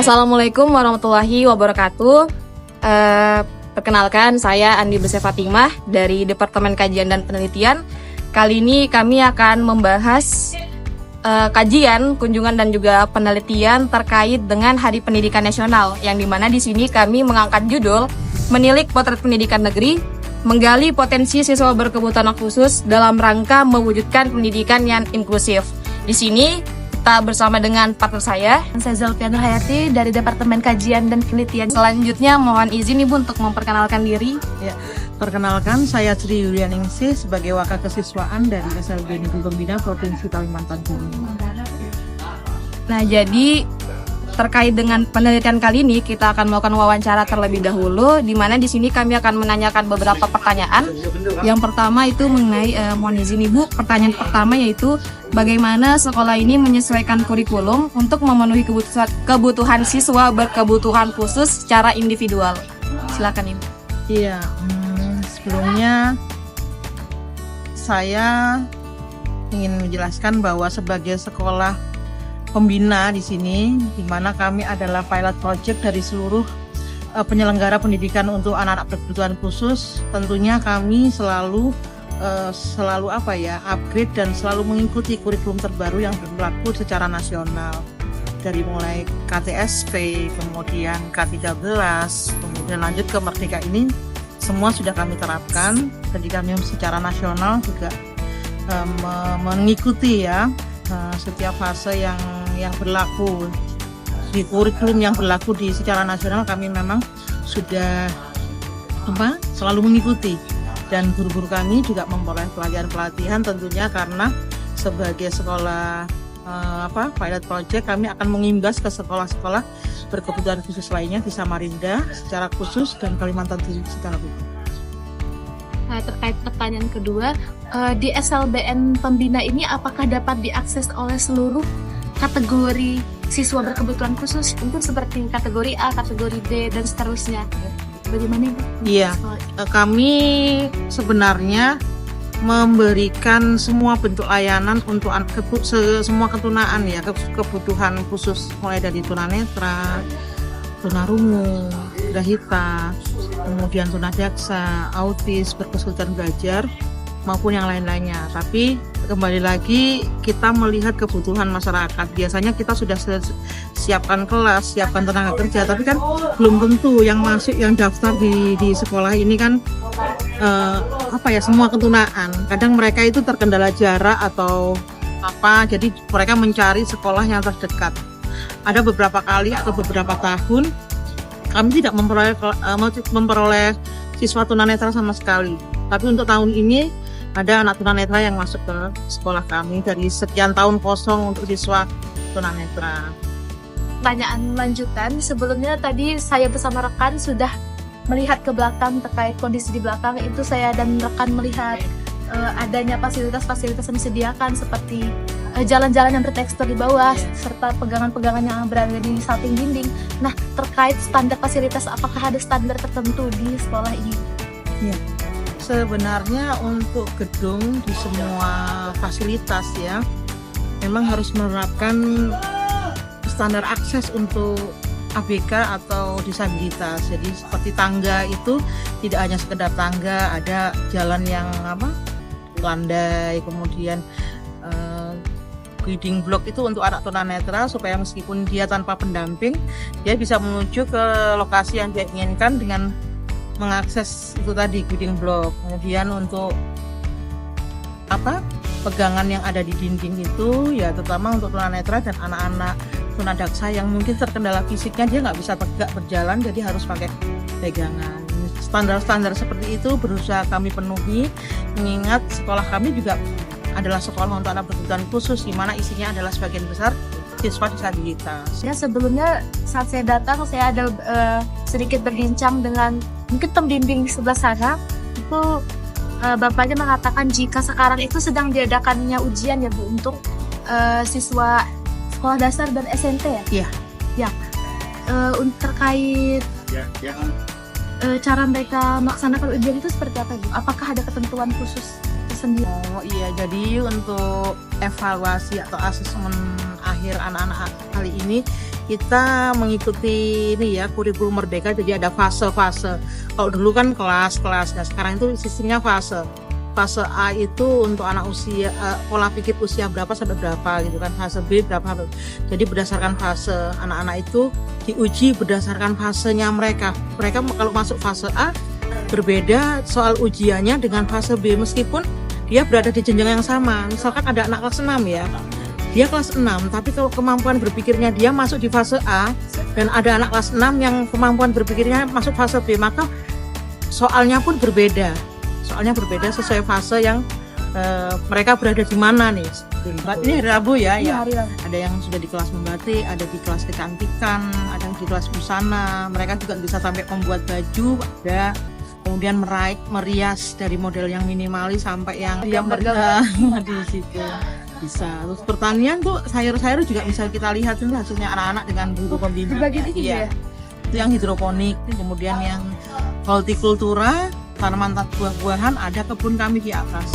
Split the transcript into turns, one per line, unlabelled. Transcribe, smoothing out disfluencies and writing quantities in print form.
Assalamualaikum warahmatullahi wabarakatuh. Perkenalkan, saya Andi Bese Fatimah dari Departemen Kajian dan Penelitian. Kali ini kami akan membahas kajian, kunjungan dan juga penelitian terkait dengan Hari Pendidikan Nasional, yang dimana di sini kami mengangkat judul Menilik Potret Pendidikan Negeri, menggali potensi siswa berkebutuhan khusus dalam rangka mewujudkan pendidikan yang inklusif. Di sini kita bersama dengan partner saya
Zulfianur Hayati dari Departemen Kajian dan Penelitian.
Selanjutnya mohon izin Ibu untuk memperkenalkan diri.
Ya, perkenalkan saya Sri Yulianingsih sebagai wakil kesiswaan dari SLB Negeri Pembina Provinsi Kalimantan Timur.
Nah, jadi terkait dengan penelitian kali ini kita akan melakukan wawancara terlebih dahulu, di mana di sini kami akan menanyakan beberapa pertanyaan. Yang pertama itu mengenai mohon izin Ibu, pertanyaan pertama yaitu bagaimana sekolah ini menyesuaikan kurikulum untuk memenuhi kebutuhan siswa berkebutuhan khusus secara individual. Silakan Ibu.
Iya, sebelumnya saya ingin menjelaskan bahwa sebagai sekolah pembina di sini, di mana kami adalah pilot project dari seluruh penyelenggara pendidikan untuk anak-anak berkebutuhan khusus. Tentunya kami selalu upgrade dan selalu mengikuti kurikulum terbaru yang berlaku secara nasional, dari mulai KTSP, kemudian K13, kemudian lanjut ke Merdeka ini, semua sudah kami terapkan. Jadi kami secara nasional juga mengikuti setiap fase yang berlaku di kurikulum yang berlaku di secara nasional. Kami memang sudah selalu mengikuti, dan guru-guru kami juga memperoleh pelatihan tentunya, karena sebagai sekolah pilot project kami akan mengimbas ke sekolah-sekolah berkebutuhan khusus lainnya di Samarinda secara khusus dan Kalimantan Timur secara khusus.
Nah, terkait pertanyaan kedua, di SLBN Pembina ini apakah dapat diakses oleh seluruh kategori siswa berkebutuhan khusus, untuk seperti kategori A, kategori B, dan seterusnya? Bagaimana Ibu?
Iya, kami sebenarnya memberikan semua bentuk layanan untuk semua ketunaan kebutuhan khusus, mulai dari tunanetra, tunarungu, grahita, kemudian tunadaksa, autis, berkesulitan belajar, maupun yang lain-lainnya. Tapi kembali lagi kita melihat kebutuhan masyarakat. Biasanya kita sudah siapkan kelas, siapkan tenaga kerja, tapi kan belum tentu yang masuk, yang daftar di sekolah ini kan semua ketunaan. Kadang mereka itu terkendala jarak atau jadi mereka mencari sekolah yang terdekat. Ada beberapa kali atau beberapa tahun kami tidak memperoleh siswa tunanetra sama sekali. Tapi untuk tahun ini ada anak tunanetra yang masuk ke sekolah kami dari sekian tahun kosong untuk siswa tunanetra.
Pertanyaan lanjutan, sebelumnya tadi saya bersama rekan sudah melihat ke belakang terkait kondisi di belakang. Itu saya dan rekan melihat adanya fasilitas-fasilitas yang disediakan seperti jalan-jalan yang bertekstur di bawah, serta pegangan-pegangan yang berada di samping dinding. Nah, terkait standar fasilitas, apakah ada standar tertentu di sekolah ini?
Ya, sebenarnya untuk gedung di semua fasilitas memang harus menerapkan standar akses untuk ABK atau disabilitas. Jadi seperti tangga itu tidak hanya sekedar tangga, ada jalan yang landai, kemudian reading block itu untuk anak tunanetra, supaya meskipun dia tanpa pendamping, dia bisa menuju ke lokasi yang dia inginkan dengan mengakses itu tadi, reading block. Kemudian untuk pegangan yang ada di dinding itu terutama untuk tunanetra dan anak-anak tunadaksa yang mungkin terkendala fisiknya, dia nggak bisa tegak berjalan, jadi harus pakai pegangan. Standar-standar seperti itu berusaha kami penuhi, mengingat sekolah kami juga adalah sekolah untuk anak berkebutuhan khusus, di mana isinya adalah sebagian besar siswa disabilitas.
Ya, sebelumnya saat saya datang, saya ada sedikit berbincang dengan mungkin pembimbing di sebelah sana. Itu bapaknya mengatakan jika sekarang itu sedang diadakannya ujian Bu untuk siswa sekolah dasar dan SMP
Iya.
Ya. Terkait cara mereka melaksanakan ujian itu seperti apa Bu? Apakah ada ketentuan khusus tersendiri?
Oh iya, jadi untuk evaluasi atau asesmen akhir anak-anak kali ini kita mengikuti ini ya kurikulum Merdeka, jadi ada fase-fase. Kalau dulu kan kelas-kelas, nah sekarang itu sistemnya fase. Fase A itu untuk anak usia pola pikir usia berapa sampai berapa gitu kan. Fase B berapa. Jadi berdasarkan fase anak-anak itu diuji berdasarkan fasenya mereka. Mereka kalau masuk fase A berbeda soal ujiannya dengan fase B meskipun dia berada di jenjang yang sama. Misalkan ada anak kelas 6 ya. Dia kelas 6, tapi kalau kemampuan berpikirnya dia masuk di fase A dan ada anak kelas 6 yang kemampuan berpikirnya masuk fase B, maka soalnya pun berbeda. Soalnya berbeda sesuai fase yang mereka berada di mana nih. Ini hari Rabu ya, ya.
Hari Rabu.
Ada yang sudah di kelas membatik, ada di kelas kecantikan, ada yang di kelas busana. Mereka juga bisa sampai membuat baju, ada kemudian merias dari model yang minimalis sampai yang di situ. Bisa. Terus pertanian tuh sayur-sayur juga bisa kita lihat tuh hasilnya anak-anak dengan guru pembimbing.
Iya.
Itu yang hidroponik, kemudian yang hortikultura, tanaman buah-buahan, ada kebun kami di atas.